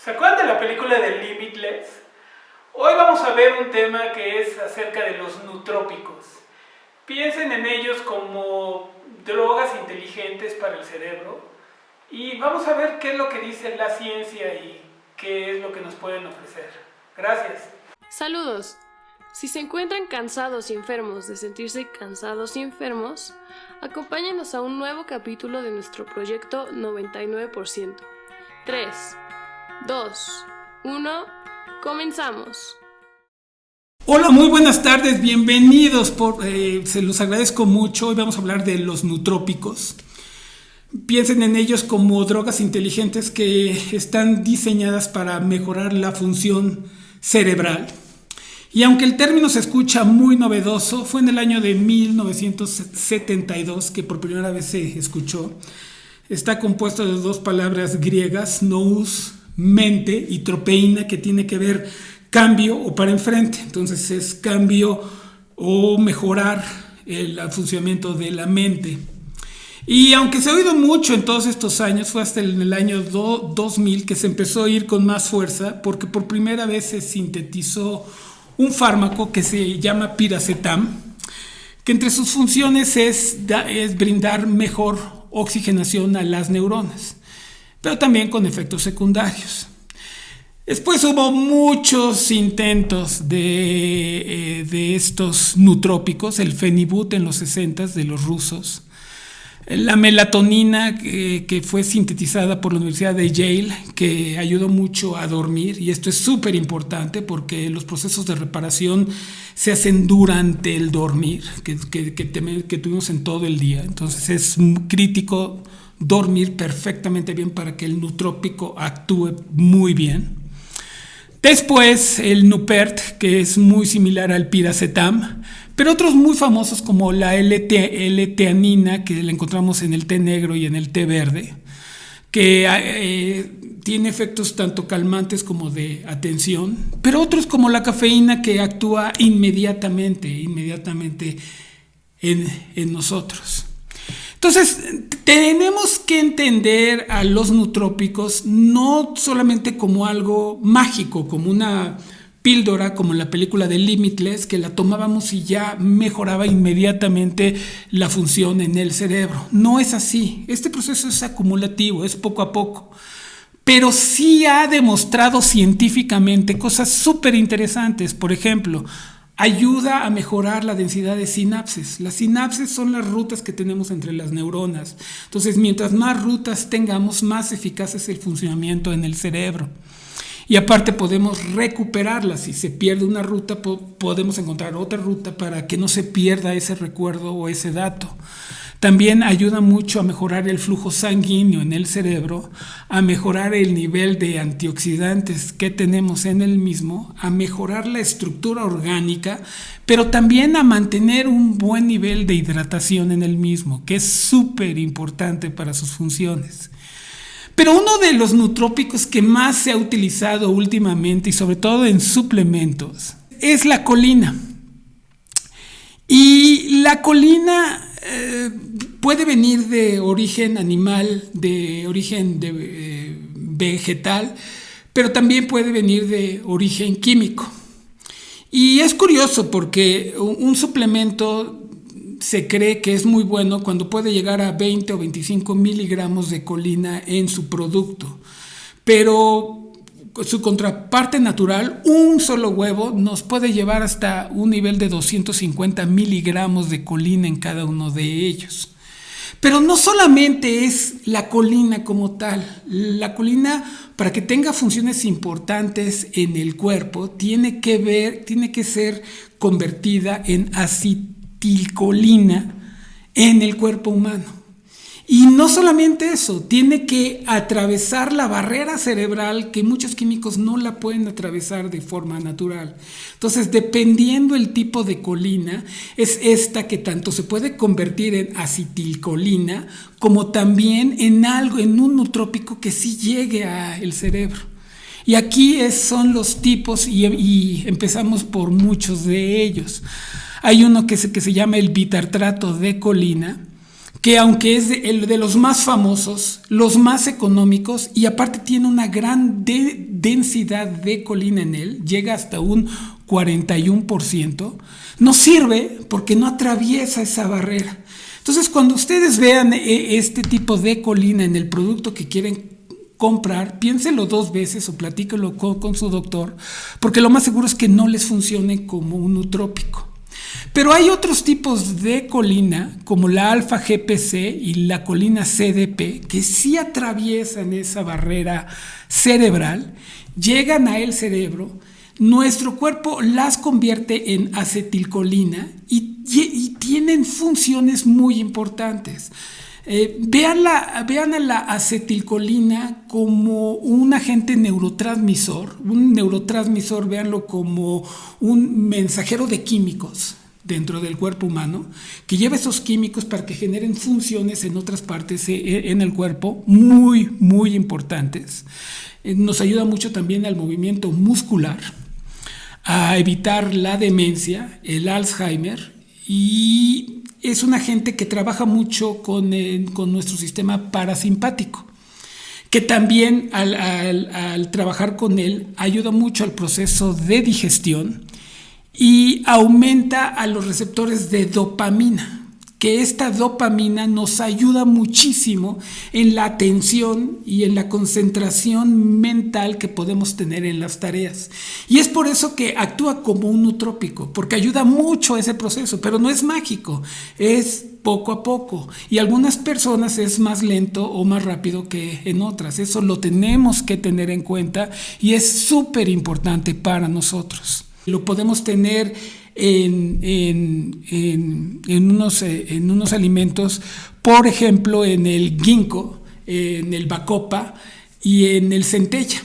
¿Se acuerdan de la película de Limitless? Hoy vamos a ver un tema que es acerca de los nootrópicos. Piensen en ellos como drogas inteligentes para el cerebro y vamos a ver qué es lo que dice la ciencia y qué es lo que nos pueden ofrecer. Gracias. Saludos. Si se encuentran cansados y enfermos de sentirse cansados y enfermos, acompáñenos a un nuevo capítulo de nuestro proyecto 99%. 3, 2, 1, comenzamos. Hola, muy buenas tardes, bienvenidos. Se los agradezco mucho. Hoy vamos a hablar de los nootrópicos. Piensen en ellos como drogas inteligentes que están diseñadas para mejorar la función cerebral. Y aunque el término se escucha muy novedoso, fue en el año de 1972 que por primera vez se escuchó. Está compuesto de dos palabras griegas, nous, mente, y tropeína, que tiene que ver cambio o para enfrente. Entonces es cambio o mejorar el funcionamiento de la mente. Y aunque se ha oído mucho en todos estos años, fue hasta en el año 2000 que se empezó a ir con más fuerza, porque por primera vez se sintetizó un fármaco que se llama piracetam, que entre sus funciones es brindar mejor oxigenación a las neuronas, pero también con efectos secundarios. Después hubo muchos intentos de estos nootrópicos, el Phenibut en los 60s de los rusos, la melatonina que fue sintetizada por la Universidad de Yale, que ayudó mucho a dormir, y esto es súper importante porque los procesos de reparación se hacen durante el dormir que tuvimos en todo el día. Entonces es crítico dormir perfectamente bien para que el nootrópico actúe muy bien. Después el Nupert, que es muy similar al piracetam, pero otros muy famosos como la L-teanina, que la encontramos en el té negro y en el té verde, que tiene efectos tanto calmantes como de atención, pero otros como la cafeína, que actúa inmediatamente en nosotros. Entonces, tenemos que entender a los nootrópicos no solamente como algo mágico, como una píldora, como en la película de Limitless, que la tomábamos y ya mejoraba inmediatamente la función en el cerebro. No es así. Este proceso es acumulativo, es poco a poco. Pero sí ha demostrado científicamente cosas súper interesantes. Por ejemplo, ayuda a mejorar la densidad de sinapsis. Las sinapsis son las rutas que tenemos entre las neuronas. Entonces, mientras más rutas tengamos, más eficaz es el funcionamiento en el cerebro. Y aparte podemos recuperarla. Si se pierde una ruta, podemos encontrar otra ruta para que no se pierda ese recuerdo o ese dato. También ayuda mucho a mejorar el flujo sanguíneo en el cerebro, a mejorar el nivel de antioxidantes que tenemos en el mismo, a mejorar la estructura orgánica, pero también a mantener un buen nivel de hidratación en el mismo, que es súper importante para sus funciones. Pero uno de los nootrópicos que más se ha utilizado últimamente, y sobre todo en suplementos, es la colina. Y la colina puede venir de origen animal, de origen vegetal, pero también puede venir de origen químico. Y es curioso porque un suplemento se cree que es muy bueno cuando puede llegar a 20 o 25 miligramos de colina en su producto. Pero su contraparte natural, un solo huevo, nos puede llevar hasta un nivel de 250 miligramos de colina en cada uno de ellos. Pero no solamente es la colina como tal. La colina, para que tenga funciones importantes en el cuerpo, tiene que ser convertida en acetilcolina en el cuerpo humano. Y no solamente eso, tiene que atravesar la barrera cerebral que muchos químicos no la pueden atravesar de forma natural. Entonces, dependiendo el tipo de colina, es esta que tanto se puede convertir en acetilcolina como también en un nootrópico que sí llegue al cerebro. Y aquí son los tipos y empezamos por muchos de ellos. Hay uno que se llama el bitartrato de colina, que aunque es el de los más famosos, los más económicos, y aparte tiene una gran densidad de colina en él, llega hasta un 41%, nos sirve porque no atraviesa esa barrera. Entonces, cuando ustedes vean este tipo de colina en el producto que quieren comprar, piénselo 2 veces o platíquelo con su doctor, porque lo más seguro es que no les funcione como un nootrópico. Pero hay otros tipos de colina, como la alfa-GPC y la colina CDP, que sí atraviesan esa barrera cerebral, llegan al cerebro, nuestro cuerpo las convierte en acetilcolina y tienen funciones muy importantes. Vean a la acetilcolina como un agente neurotransmisor. Un neurotransmisor, véanlo como un mensajero de químicos dentro del cuerpo humano, que lleva esos químicos para que generen funciones en otras partes en el cuerpo muy, muy importantes. Nos ayuda mucho también al movimiento muscular, a evitar la demencia, el Alzheimer, y es un agente que trabaja mucho con nuestro sistema parasimpático, que también al trabajar con él ayuda mucho al proceso de digestión y aumenta a los receptores de dopamina, que esta dopamina nos ayuda muchísimo en la atención y en la concentración mental que podemos tener en las tareas. Y es por eso que actúa como un nootrópico, porque ayuda mucho a ese proceso, pero no es mágico, es poco a poco. Y algunas personas es más lento o más rápido que en otras. Eso lo tenemos que tener en cuenta y es súper importante para nosotros. Lo podemos tener en unos alimentos, por ejemplo en el ginkgo, en el bacopa y en el centella.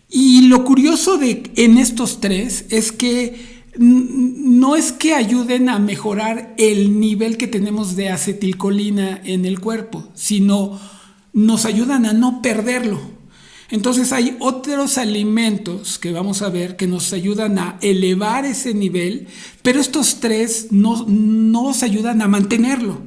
Y lo curioso en estos 3 es que no es que ayuden a mejorar el nivel que tenemos de acetilcolina en el cuerpo, sino nos ayudan a no perderlo. Entonces hay otros alimentos que vamos a ver que nos ayudan a elevar ese nivel, pero estos 3 no nos ayudan a mantenerlo,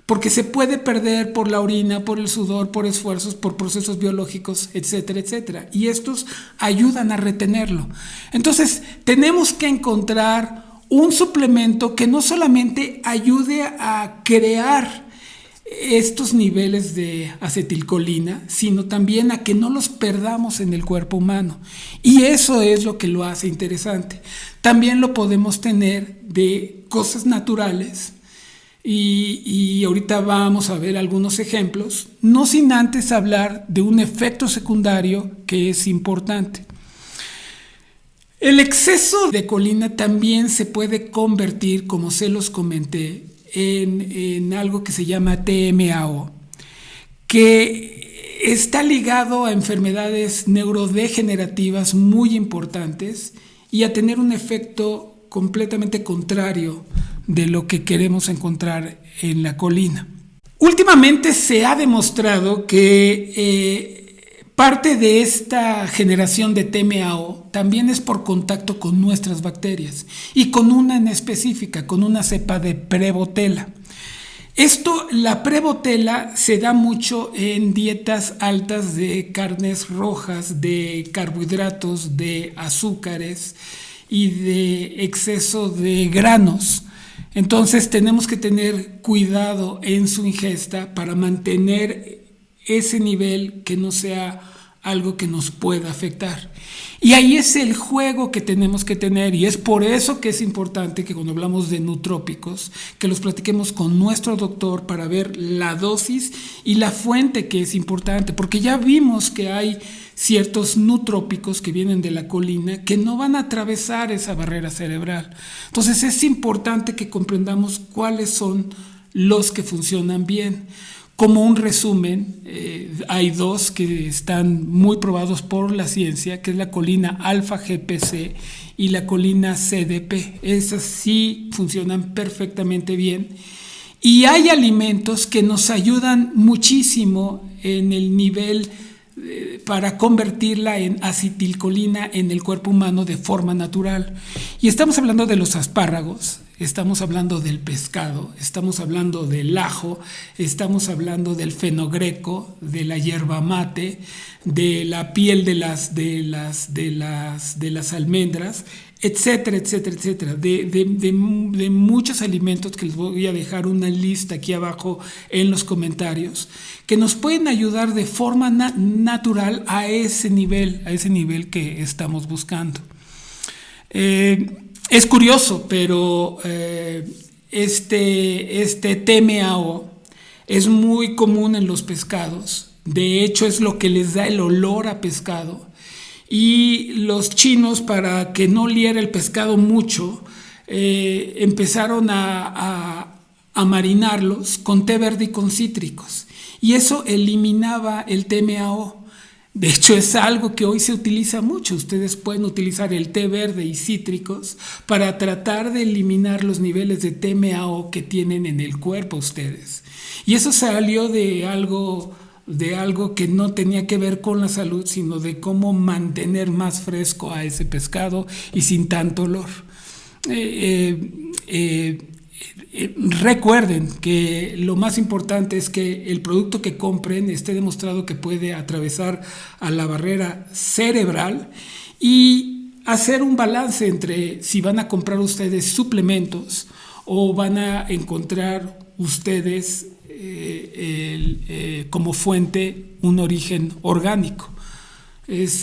porque se puede perder por la orina, por el sudor, por esfuerzos, por procesos biológicos, etcétera, etcétera. Y estos ayudan a retenerlo. Entonces tenemos que encontrar un suplemento que no solamente ayude a crear estos niveles de acetilcolina, sino también a que no los perdamos en el cuerpo humano. Y eso es lo que lo hace interesante. También lo podemos tener de cosas naturales y ahorita vamos a ver algunos ejemplos, no sin antes hablar de un efecto secundario que es importante. El exceso de colina también se puede convertir, como se los comenté, en algo que se llama TMAO, que está ligado a enfermedades neurodegenerativas muy importantes y a tener un efecto completamente contrario de lo que queremos encontrar en la colina. Últimamente se ha demostrado que parte de esta generación de TMAO también es por contacto con nuestras bacterias y con una en específica, con una cepa de Prevotella. La Prevotella se da mucho en dietas altas de carnes rojas, de carbohidratos, de azúcares y de exceso de granos. Entonces tenemos que tener cuidado en su ingesta para mantener ese nivel que no sea algo que nos pueda afectar. Y ahí es el juego que tenemos que tener, y es por eso que es importante que cuando hablamos de nootrópicos, que los platiquemos con nuestro doctor para ver la dosis y la fuente, que es importante, porque ya vimos que hay ciertos nootrópicos que vienen de la colina que no van a atravesar esa barrera cerebral. Entonces es importante que comprendamos cuáles son los que funcionan bien. Como un resumen, hay 2 que están muy probados por la ciencia, que es la colina alfa-GPC y la colina CDP. Esas sí funcionan perfectamente bien. Y hay alimentos que nos ayudan muchísimo en el nivel para convertirla en acetilcolina en el cuerpo humano de forma natural. Y estamos hablando de los espárragos, estamos hablando del pescado, estamos hablando del ajo, estamos hablando del fenogreco, de la yerba mate, de la piel de las almendras, etcétera, etcétera, etcétera, de muchos alimentos que les voy a dejar una lista aquí abajo en los comentarios, que nos pueden ayudar de forma natural a ese nivel que estamos buscando. Es curioso, pero este TMAO es muy común en los pescados. De hecho, es lo que les da el olor a pescado. Y los chinos, para que no oliera el pescado mucho, empezaron a marinarlos con té verde y con cítricos. Y eso eliminaba el TMAO. De hecho, es algo que hoy se utiliza mucho. Ustedes pueden utilizar el té verde y cítricos para tratar de eliminar los niveles de TMAO que tienen en el cuerpo ustedes. Y eso salió de algo que no tenía que ver con la salud, sino de cómo mantener más fresco a ese pescado y sin tanto olor. Recuerden que lo más importante es que el producto que compren esté demostrado que puede atravesar a la barrera cerebral y hacer un balance entre si van a comprar ustedes suplementos o van a encontrar ustedes como fuente un origen orgánico,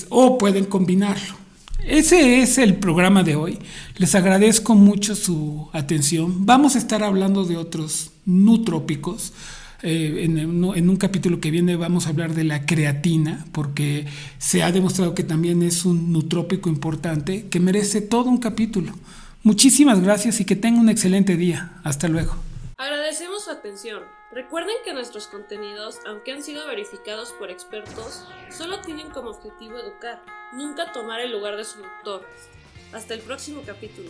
o pueden combinarlo. Ese es el programa de hoy. Les agradezco mucho su atención. Vamos a estar hablando de otros nutrópicos. En un capítulo que viene vamos a hablar de la creatina, porque se ha demostrado que también es un nutrópico importante que merece todo un capítulo. Muchísimas gracias y que tengan un excelente día. Hasta luego. Agradecemos su atención. Recuerden que nuestros contenidos, aunque han sido verificados por expertos, solo tienen como objetivo educar, nunca tomar el lugar de su doctor. Hasta el próximo capítulo.